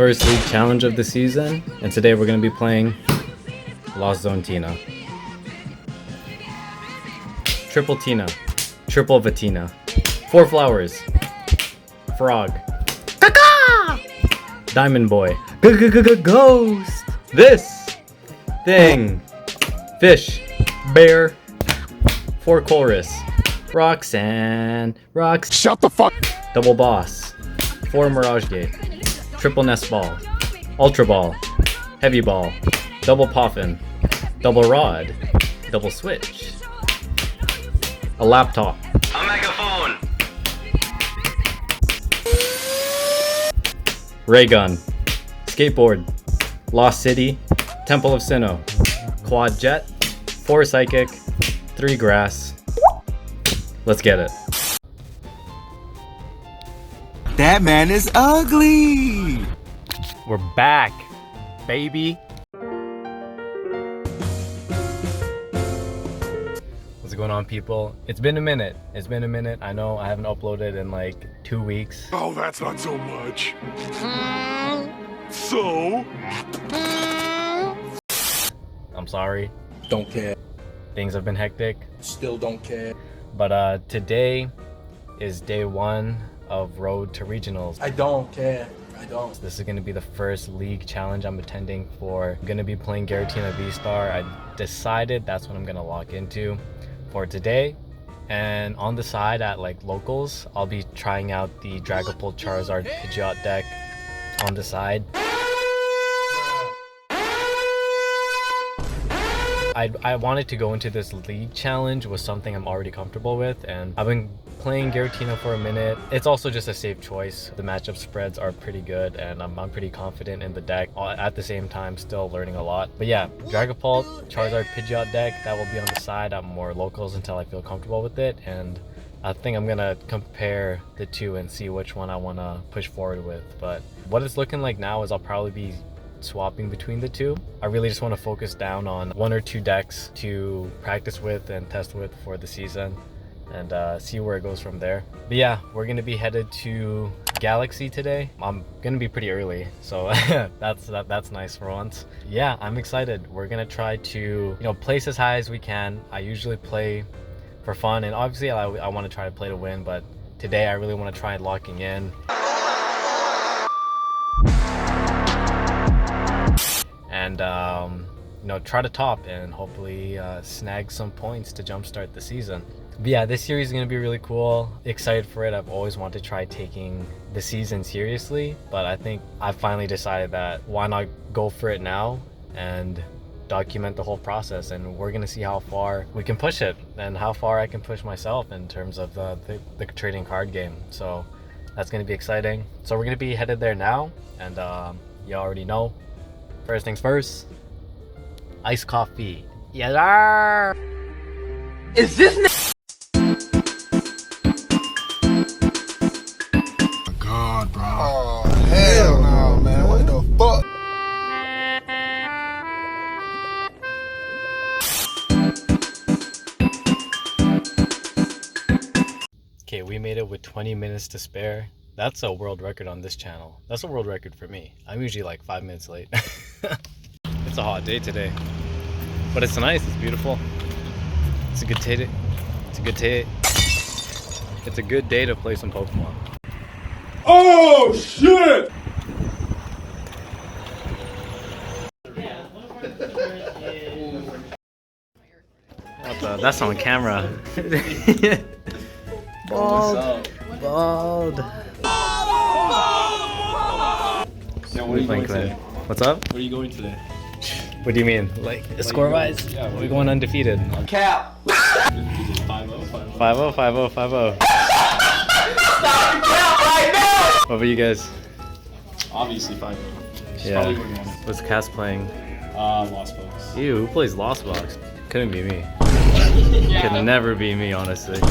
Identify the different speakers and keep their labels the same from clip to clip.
Speaker 1: first league challenge of the season, and today we're going to be playing Lost Zone Tina. Triple Tina. Triple Vatina. 4 flowers. Frog. Caca! Diamond Boy. Ghost. This thing. Fish. Bear. 4 chorus. Roxanne.
Speaker 2: Shut the fuck.
Speaker 1: Double Boss. 4 Mirage Gate. Triple Nest Ball. Ultra Ball. Heavy Ball. Double Poffin. Double Rod. Double Switch. A laptop.
Speaker 3: A megaphone.
Speaker 1: Ray gun. Skateboard. Lost City. Temple of Sinnoh. Quad Jet. 4 Psychic. 3 Grass. Let's get it.
Speaker 2: That man is ugly.
Speaker 1: We're back, baby. What's going on, people? It's been a minute. I know I haven't uploaded in like 2 weeks.
Speaker 2: Oh, that's not so much. So?
Speaker 1: I'm sorry.
Speaker 4: Don't care.
Speaker 1: Things have been hectic.
Speaker 4: Still don't care.
Speaker 1: But today is day 1 of Road to Regionals.
Speaker 4: I don't care. I don't.
Speaker 1: This is going to be the first league challenge I'm attending for. I'm going to be playing Giratina Vstar. I decided that's what I'm going to lock into for today. And on the side at like locals, I'll be trying out the Dragapult Charizard Pidgeot deck on the side. I wanted to go into this league challenge with something I'm already comfortable with, and I've been playing Giratina for a minute. It's also just a safe choice. The matchup spreads are pretty good, and I'm pretty confident in the deck. At the same time, still learning a lot. But yeah, Dragapult, Charizard Pidgeot deck, that will be on the side at more locals until I feel comfortable with it. And I think I'm gonna compare the two and see which one I wanna push forward with. But what it's looking like now is I'll probably be swapping between the two. I really just want to focus down on 1 or 2 decks to practice with and test with for the season, and see where it goes from there. But yeah, we're gonna be headed to Galaxy today. I'm gonna be pretty early, so that's nice for once. Yeah, I'm excited. We're gonna try to place as high as we can. I usually play for fun, and obviously I want to try to play to win, but today I really want to try locking in. And try to top and hopefully snag some points to jumpstart the season. But yeah, this series is going to be really cool. Excited for it. I've always wanted to try taking the season seriously, but I think I finally decided that why not go for it now and document the whole process, and we're going to see how far we can push it and how far I can push myself in terms of the trading card game. So that's going to be exciting. So we're going to be headed there now, and you already know. First things first, iced coffee. Yes, sir.
Speaker 3: Is this
Speaker 2: God, bro. Oh, hell no, man. What the fuck?
Speaker 1: Okay, we made it with 20 minutes to spare. That's a world record on this channel. That's a world record for me. I'm usually like 5 minutes late. It's a hot day today, but it's nice. It's beautiful. It's a good day. It's a good day to play some Pokemon.
Speaker 2: Oh, shit!
Speaker 1: What the? That's on camera. Bald.
Speaker 5: Yeah, what are you going today?
Speaker 1: What's up?
Speaker 5: Where are you going today?
Speaker 1: What do you mean? Like score-wise?
Speaker 5: Yeah,
Speaker 1: We're going undefeated.
Speaker 3: cap?
Speaker 5: Is it 5-0?
Speaker 1: 5-0, 5-0, 5-0. What about you guys?
Speaker 5: Obviously 5-0.
Speaker 1: Yeah.
Speaker 5: Probably win one.
Speaker 1: What's Cass playing?
Speaker 5: Lost Box.
Speaker 1: Ew, who plays Lost Box? Couldn't be me. Could never be me, honestly. Yo,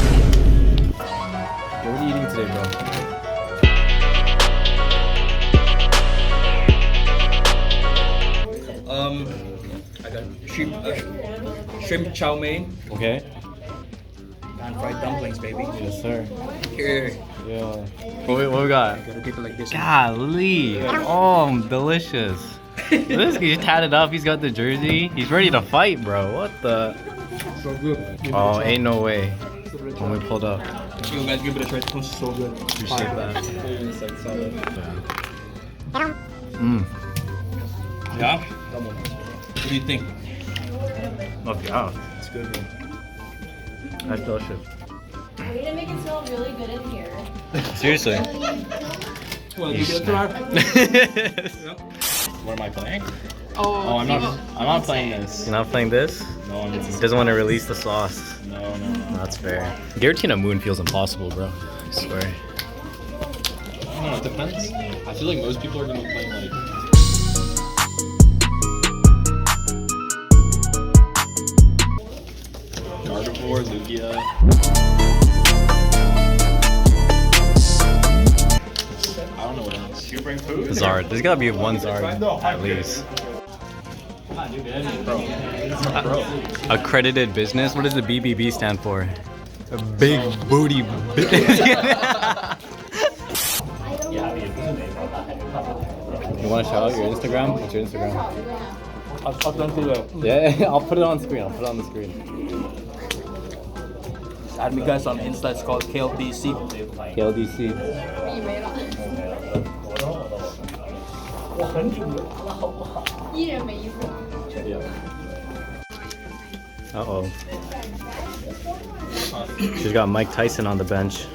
Speaker 1: what are you eating today, bro?
Speaker 4: I got shrimp chow mein.
Speaker 1: Okay.
Speaker 4: Pan-fried dumplings, baby.
Speaker 1: Yes, sir.
Speaker 4: Here.
Speaker 1: Yeah. What we got?
Speaker 4: Gotta keep it like this.
Speaker 1: Golly. Oh, delicious. This he's tatted up. He's got the jersey. He's ready to fight, bro. What the?
Speaker 4: So good.
Speaker 1: Oh, ain't no way. When we pulled up.
Speaker 4: You guys give it a try. It smells so good.
Speaker 1: Appreciate that.
Speaker 5: It's like solid.
Speaker 1: Mmm.
Speaker 4: Yeah? What do you think?
Speaker 1: Oh, yeah.
Speaker 4: It's good, man.
Speaker 1: That's delicious.
Speaker 6: Are we gonna make it smell really good in here?
Speaker 1: Seriously.
Speaker 4: Well, you get a try.
Speaker 5: What am I playing? Oh, I'm not playing this.
Speaker 1: You're not playing this?
Speaker 5: No, I'm
Speaker 1: He
Speaker 5: not.
Speaker 1: doesn't want to release the sauce.
Speaker 5: No.
Speaker 1: That's fair. Giratina Moon feels impossible, bro. I swear.
Speaker 5: I don't know, it depends. I feel like most people are gonna be playing like Gardevoir, Lugia. I don't know what else. You bring food?
Speaker 1: Zard. There's gotta be one Zard at least. Accredited business? What does the BBB stand for? A big booty business. You want to shout out your Instagram? What's your Instagram?
Speaker 4: I'll done to that.
Speaker 1: Yeah, I'll put it on screen. I'll put it on the screen.
Speaker 4: Add me guys on Insta. It's called KLDC.
Speaker 1: KLDC. Uh-oh. She's got Mike Tyson on the bench.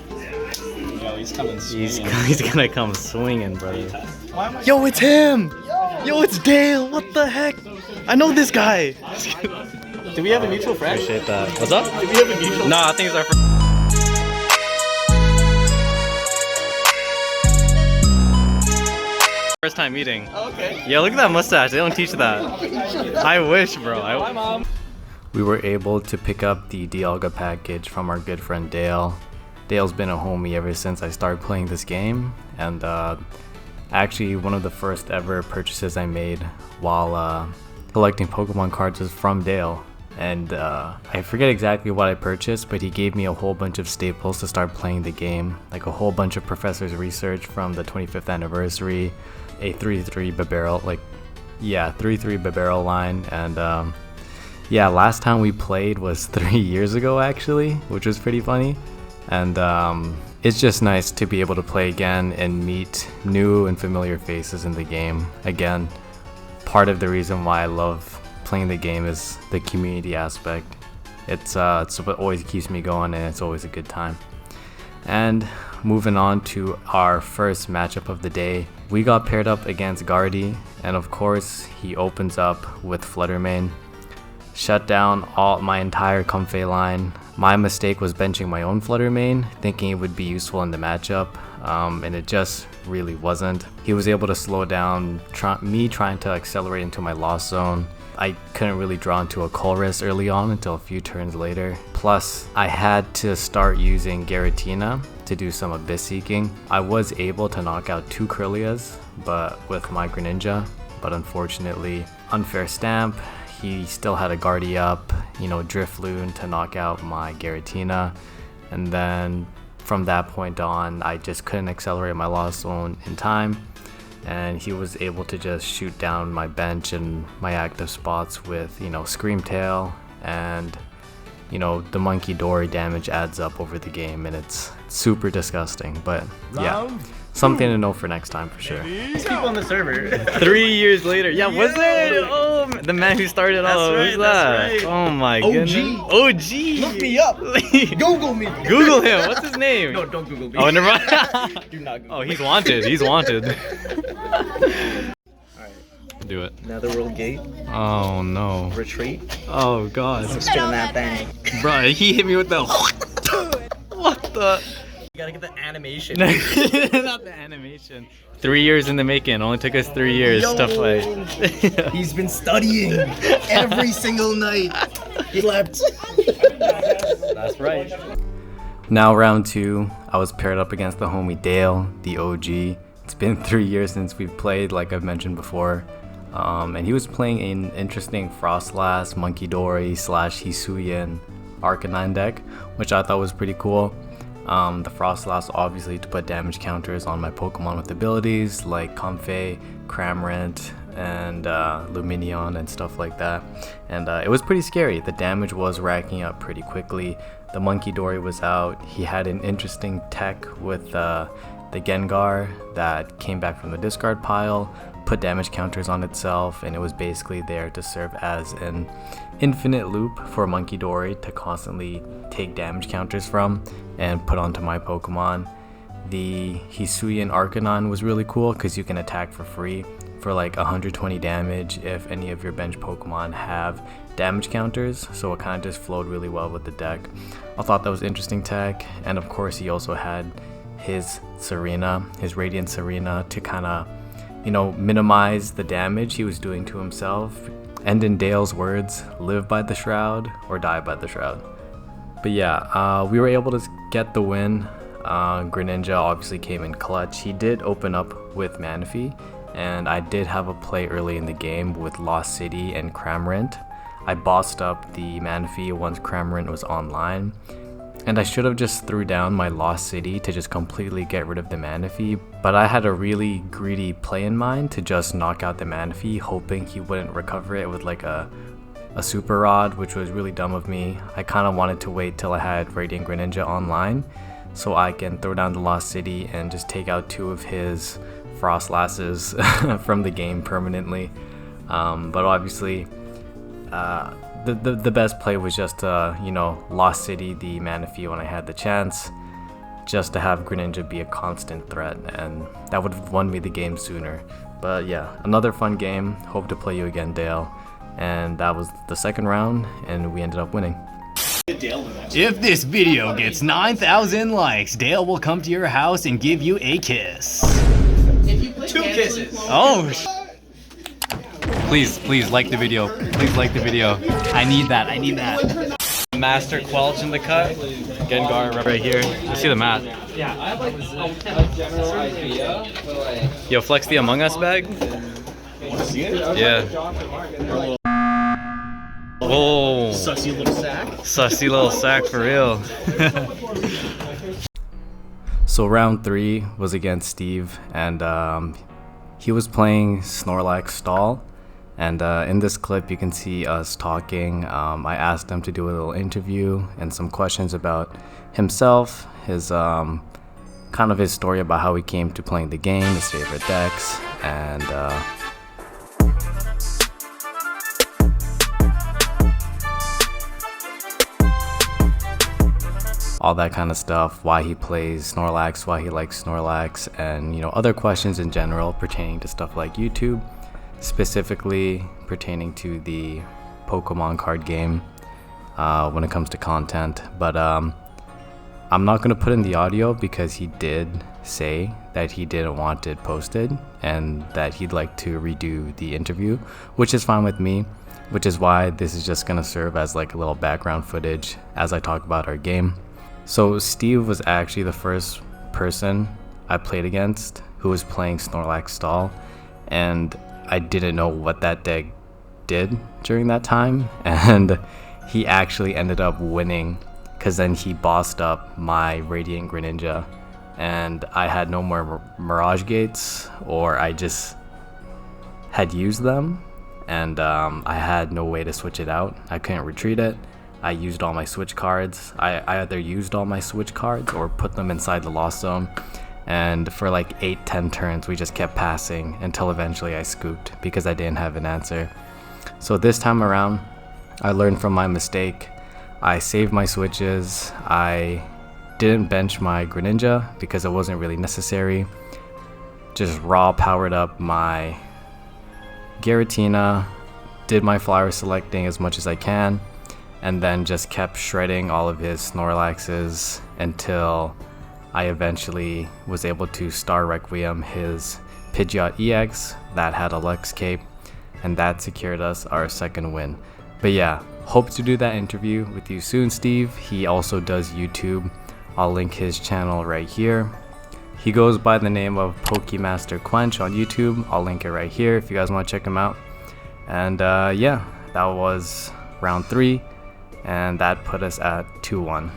Speaker 5: Yo, he's coming
Speaker 1: He's,
Speaker 5: swinging.
Speaker 1: he's gonna come swinging, brother. Yo, it's him! Yo, it's Dale! What the heck? I know this guy!
Speaker 4: Do we have a mutual friend?
Speaker 1: Appreciate that. What's up?
Speaker 4: Do we have a mutual?
Speaker 1: No, I think it's our first time meeting.
Speaker 4: Okay.
Speaker 1: Yeah, look at that mustache. They don't teach that. I wish, bro.
Speaker 4: Hi, Mom.
Speaker 1: We were able to pick up the Dialga package from our good friend Dale. Dale's been a homie ever since I started playing this game, and actually one of the first ever purchases I made while collecting Pokemon cards was from Dale. And I forget exactly what I purchased, but he gave me a whole bunch of staples to start playing the game, like a whole bunch of Professor's research from the 25th anniversary, a 3-3 Babarrel, 3-3 Babarrel line, and yeah, last time we played was 3 years ago actually, which was pretty funny. And it's just nice to be able to play again and meet new and familiar faces in the game. Again, part of the reason why I love playing the game is the community aspect. It's what always keeps me going, and it's always a good time. And moving on to our first matchup of the day, we got paired up against Gardy, and of course he opens up with Fluttermane. Shut down my entire Comfey line. My mistake was benching my own Fluttermane, thinking it would be useful in the matchup, and it just really wasn't. He was able to slow down me trying to accelerate into my Lost Zone. I couldn't really draw into a Colress early on until a few turns later. Plus, I had to start using Giratina to do some Abyss Seeking. I was able to knock out 2 Kirlias, but with my Greninja, but unfortunately, unfair stamp. He still had a Guardy up, Drifloon to knock out my Giratina, and then from that point on, I just couldn't accelerate my Lost Zone in time, and he was able to just shoot down my bench and my active spots with, Scream Tail, and, the Monkey Dory damage adds up over the game, and it's super disgusting, but yeah. Something to know for next time for sure.
Speaker 4: There's people on the server.
Speaker 1: 3 years later. Yeah, was it? Oh, the man who started all.
Speaker 4: right,
Speaker 1: Who's
Speaker 4: that's
Speaker 1: that?
Speaker 4: right.
Speaker 1: Oh my
Speaker 4: OG.
Speaker 1: goodness. OG.
Speaker 4: Look me up. Google me.
Speaker 1: Google him. What's his name?
Speaker 4: No, don't Google me.
Speaker 1: Oh, never mind.
Speaker 4: Do not Google
Speaker 1: Oh, he's wanted. He's wanted.
Speaker 4: Alright.
Speaker 1: Do it.
Speaker 4: Netherworld Gate.
Speaker 1: Oh no.
Speaker 4: Retreat.
Speaker 1: Oh god.
Speaker 4: Spin that thing.
Speaker 1: Bro, he hit me with the. What the?
Speaker 4: You gotta get the animation.
Speaker 1: Not the animation. 3 years in the making. Only took us 3 years to fight.
Speaker 4: He's been studying every single night. He slept.
Speaker 1: That's right. Now round 2, I was paired up against the homie Dale, the OG. It's been 3 years since we've played, like I've mentioned before. And he was playing an interesting Frostlass, Monkey Dory / Hisuian Arcanine deck, which I thought was pretty cool. The Frostlass obviously to put damage counters on my Pokemon with abilities like Comfey, Cramorant, and Lumineon and stuff like that. And it was pretty scary. The damage was racking up pretty quickly. The Monkey Dory was out. He had an interesting tech with the Gengar that came back from the discard pile, put damage counters on itself, and it was basically there to serve as an infinite loop for Monkey Dory to constantly take damage counters from and put onto my Pokemon. The Hisuian Arcanine was really cool because you can attack for free for like 120 damage if any of your bench Pokemon have damage counters, so it kind of just flowed really well with the deck. I thought that was interesting tech, and of course he also had his Serena, his Radiant Serena, to kind of, you know, minimize the damage he was doing to himself. And in Dale's words, live by the Shroud or die by the Shroud. But yeah, we were able to get the win. Greninja obviously came in clutch. He did open up with Manaphy, and I did have a play early in the game with Lost City and Cramorant. I bossed up the Manaphy once Cramorant was online, and I should have just threw down my Lost City to just completely get rid of the Manaphy, but I had a really greedy play in mind to just knock out the Manaphy, hoping he wouldn't recover it with like a Super Rod, which was really dumb of me. I kind of wanted to wait till I had Radiant Greninja online so I can throw down the Lost City and just take out 2 of his Frostlasses from the game permanently. But obviously, the best play was just you know, Lost City the Manaphy when I had the chance, just to have Greninja be a constant threat, and that would have won me the game sooner. But yeah, another fun game. Hope to play you again, Dale. And that was the second round, and we ended up winning.
Speaker 4: If this video gets 9,000 likes, Dale will come to your house and give you a kiss.
Speaker 3: 2 kisses.
Speaker 4: Oh,
Speaker 1: Please like the video. Please like the video.
Speaker 4: I need that.
Speaker 1: Master Quelch in the cut. Gengar right here. You see the mat.
Speaker 5: Yeah, I have like a general idea, but like...
Speaker 1: Yo, flex the Among Us bag. Yeah. Whoa.
Speaker 4: sussy little sack.
Speaker 1: Sussy little sack for real. So round 3 was against Steve, and he was playing Snorlax Stall. And in this clip you can see us talking. I asked him to do a little interview and some questions about himself, his kind of his story about how he came to playing the game, his favorite decks, and all that kind of stuff, why he plays Snorlax, why he likes Snorlax, and, you know, other questions in general pertaining to stuff like YouTube, specifically pertaining to the Pokemon card game when it comes to content. But I'm not going to put in the audio because he did say that he didn't want it posted and that he'd like to redo the interview, which is fine with me, which is why this is just going to serve as like a little background footage as I talk about our game. So Steve was actually the first person I played against who was playing Snorlax Stall, and I didn't know what that deck did during that time, and he actually ended up winning because then he bossed up my Radiant Greninja, and I had no more Mirage Gates, or I just had used them, and I had no way to switch it out. I couldn't retreat it. I used all my switch cards. I either used all my switch cards or put them inside the Lost Zone. And for like 8-10 turns, we just kept passing until eventually I scooped because I didn't have an answer. So this time around, I learned from my mistake. I saved my switches. I didn't bench my Greninja because it wasn't really necessary. Just raw powered up my Giratina, did my flower selecting as much as I can, and then just kept shredding all of his Snorlaxes until I eventually was able to Star Requiem his Pidgeot EX that had a Lux Cape, and that secured us our second win. But yeah, hope to do that interview with you soon, Steve. He also does YouTube. I'll link his channel right here. He goes by the name of Pokemaster Quench on YouTube. I'll link it right here if you guys want to check him out. And yeah, that was round 3. and that put us at 2-1.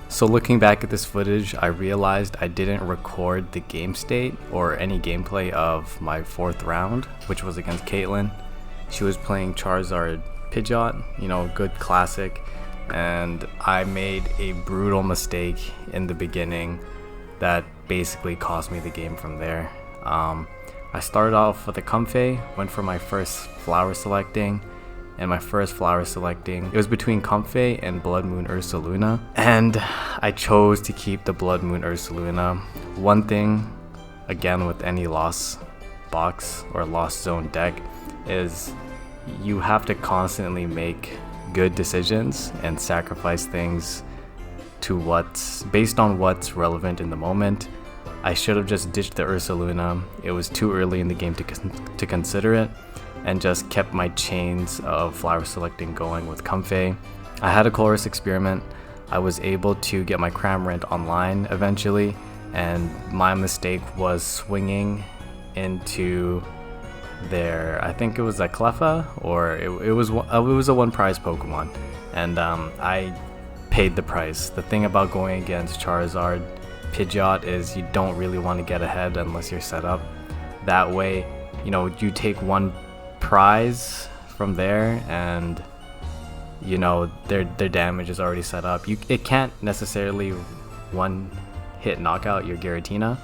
Speaker 1: So looking back at this footage, I realized I didn't record the game state or any gameplay of my 4th round, which was against Caitlyn. She was playing Charizard Pidgeot, you know, good classic, and I made a brutal mistake in the beginning that basically cost me the game from there. I started off with a Comfey, went for my first flower selecting, and my first flower selecting, it was between Comfey and Blood Moon Ursaluna, and I chose to keep the Blood Moon Ursaluna. One thing, again with any Lost Box or Lost Zone deck, is you have to constantly make good decisions and sacrifice things to what's based on what's relevant in the moment. I should have just ditched the Ursaluna. It was too early in the game to consider it, and just kept my chains of flower selecting going with Comfey. I had a Colress experiment. I was able to get my Cramorant online eventually, and my mistake was swinging into their, I think it was a Cleffa, or it was a 1 prize Pokemon, and I paid the price. The thing about going against Charizard Pidgeot is you don't really want to get ahead unless you're set up. That way, you know, you take 1 prize from there, and you know their damage is already set up. It can't necessarily 1-hit knockout your Giratina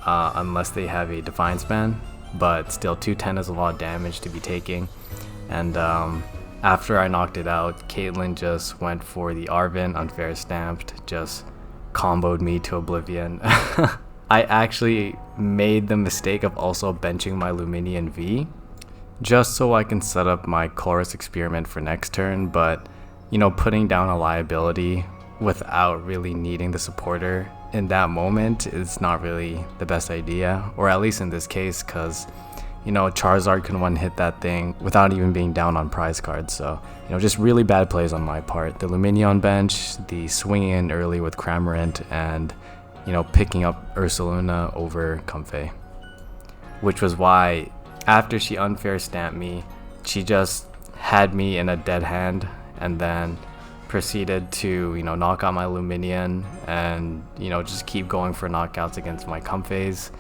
Speaker 1: unless they have a Defiance Band, but still 210 is a lot of damage to be taking. And after I knocked it out, Caitlyn just went for the Arven Unfair Stamped, just comboed me to oblivion. I actually made the mistake of also benching my Luminion V just so I can set up my Chorus experiment for next turn, but you know, putting down a liability without really needing the supporter in that moment is not really the best idea, or at least in this case, because you know, Charizard can 1-hit that thing without even being down on prize cards. So you know, just really bad plays on my part. The Luminion bench, the swinging in early with Cramorant, and you know, picking up Ursaluna over Comfey, which was why after she unfair stamped me, she just had me in a dead hand, and then proceeded to, you know, knock out my Luminion, and you know, just keep going for knockouts against my Comfeys.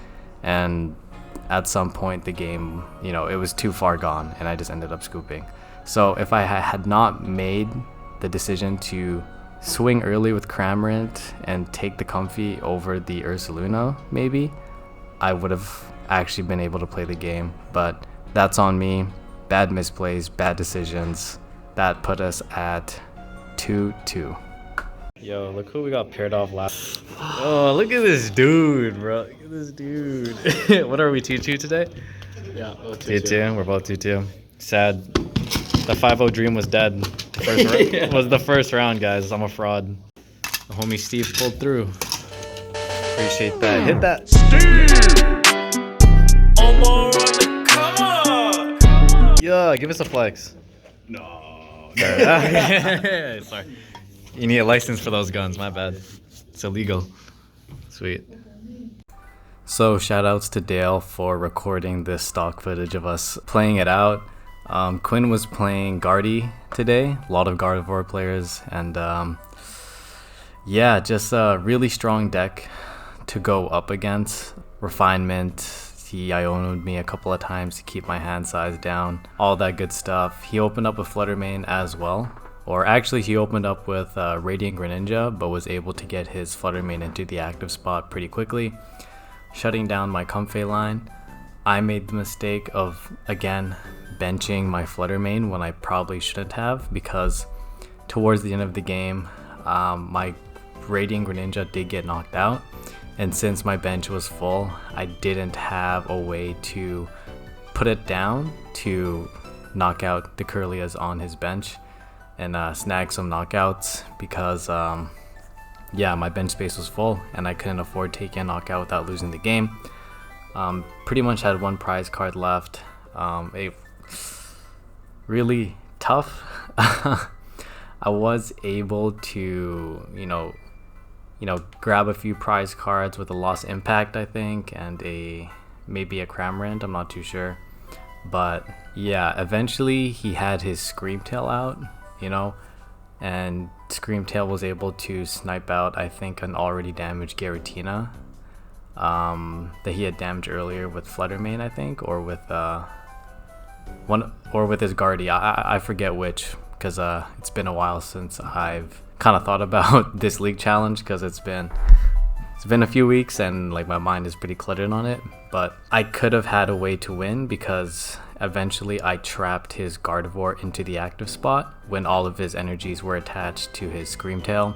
Speaker 1: And at some point the game, you know, it was too far gone, and I just ended up scooping. So if I had not made the decision to swing early with Cramorant and take the Comfey over the Ursaluna, maybe I would have actually been able to play the game. But that's on me. Bad misplays, bad decisions. That put us at 2-2. Yo, look who we got paired off last. Oh, look at this dude, bro. Look at this dude. What are we, 2-2 today?
Speaker 5: Yeah,
Speaker 1: 2-2. We're both 2-2. Sad. The 5-0 dream was dead. The first was the first round, guys. I'm a fraud. The homie Steve pulled through. Appreciate that. Hit that. Yeah, give us a flex.
Speaker 5: No.
Speaker 1: Sorry. You need a license for those guns, my bad. It's illegal. Sweet. So shoutouts to Dale for recording this stock footage of us playing it out. Quinn was playing Guardy today, a lot of Gardevoir players, and yeah, just a really strong deck to go up against. Refinement, he Iono'd me a couple of times to keep my hand size down, all that good stuff. He opened up with Fluttermane as well, or actually he opened up with Radiant Greninja, but was able to get his Fluttermane into the active spot pretty quickly, shutting down my Comfey line. I made the mistake of, again, benching my Fluttermane when I probably shouldn't have, because towards the end of the game, my Radiant Greninja did get knocked out, and since my bench was full, I didn't have a way to put it down to knock out the Curlias on his bench and snag some knockouts, because yeah, my bench space was full and I couldn't afford taking a knockout without losing the game. Pretty much had one prize card left. Really tough. I was able to, you know, grab a few prize cards with a Lost Impact, I think, and maybe a Cramorant, I'm not too sure. But yeah, eventually he had his Screamtail out, you know, and Screamtail was able to snipe out, I think, an already damaged Giratina that he had damaged earlier with Fluttermane, I think, or with his Guardy. I forget which, because it's been a while since I've kind of thought about this league challenge, because it's been a few weeks and like my mind is pretty cluttered on it. But I could have had a way to win, because eventually I trapped his Gardevoir into the active spot when all of his energies were attached to his Screamtail,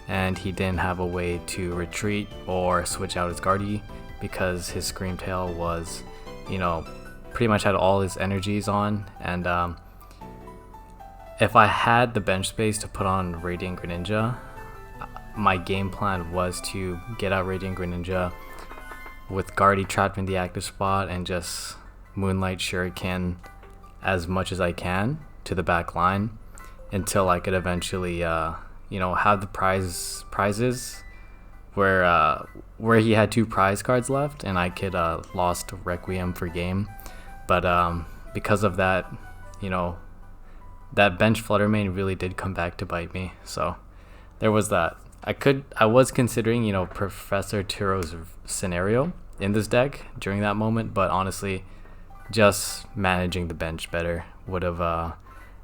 Speaker 1: and he didn't have a way to retreat or switch out his Guardy because his Screamtail was, you know, pretty much had all his energies on. And if I had the bench space to put on Radiant Greninja, my game plan was to get out Radiant Greninja with Guardy trapped in the active spot and just Moonlight Shuriken as much as I can to the back line until I could eventually you know, have the prizes where he had 2 prize cards left and I could lost Requiem for game. But because of that, you know, that bench Fluttermane really did come back to bite me. So there was that. I was considering, you know, Professor Turo's scenario in this deck during that moment, but honestly, just managing the bench better would have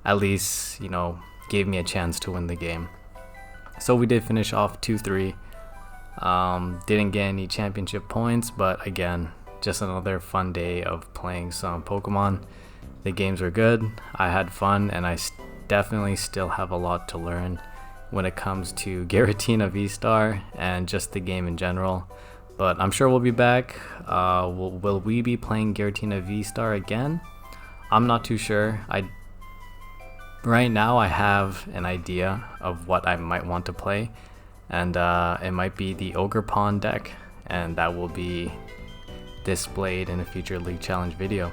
Speaker 1: at least, you know, gave me a chance to win the game. So we did finish off 2-3. Didn't get any championship points, but again, just another fun day of playing some Pokemon. The games were good, I had fun, and I definitely still have a lot to learn when it comes to Giratina Vstar and just the game in general. But I'm sure we'll be back. Will we be playing Giratina Vstar again? I'm not too sure. Right now I have an idea of what I might want to play, and it might be the Ogre Pawn deck, and that will be displayed in a future League Challenge video.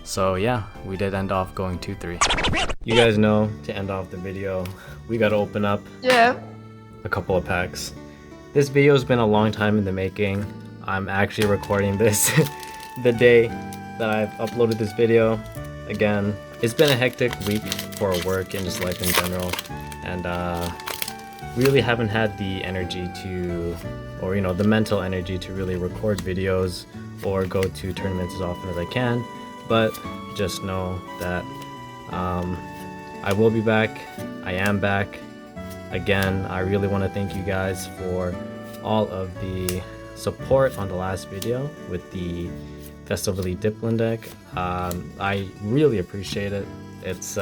Speaker 1: So yeah, we did end off going 2-3. You guys know, to end off the video, we gotta open up a couple of packs. This video has been a long time in the making. I'm actually recording this the day that I've uploaded this video. Again, it's been a hectic week for work and just life in general, and really haven't had the energy to, or you know, the mental energy to really record videos or go to tournaments as often as I can. But just know that I will be back. I am back. Again, I really want to thank you guys for all of the support on the last video with the Festival Elite Diplin deck. I really appreciate it. It's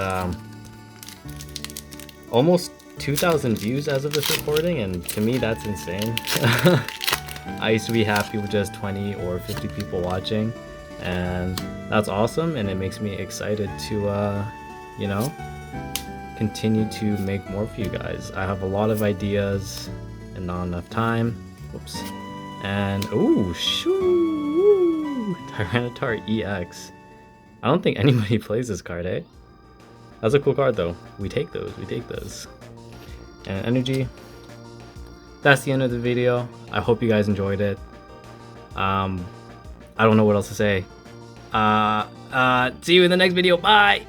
Speaker 1: almost 2,000 views as of this recording, and to me that's insane. I used to be happy with just 20 or 50 people watching, and that's awesome, and it makes me excited to you know, continue to make more for you guys. I have a lot of ideas and not enough time. Whoops. And ooh, shoo, Tyranitar EX. I don't think anybody plays this card, eh? That's a cool card though. We take those, we take those. And energy. That's the end of the video. I hope you guys enjoyed it. I don't know what else to say. See you in the next video. Bye!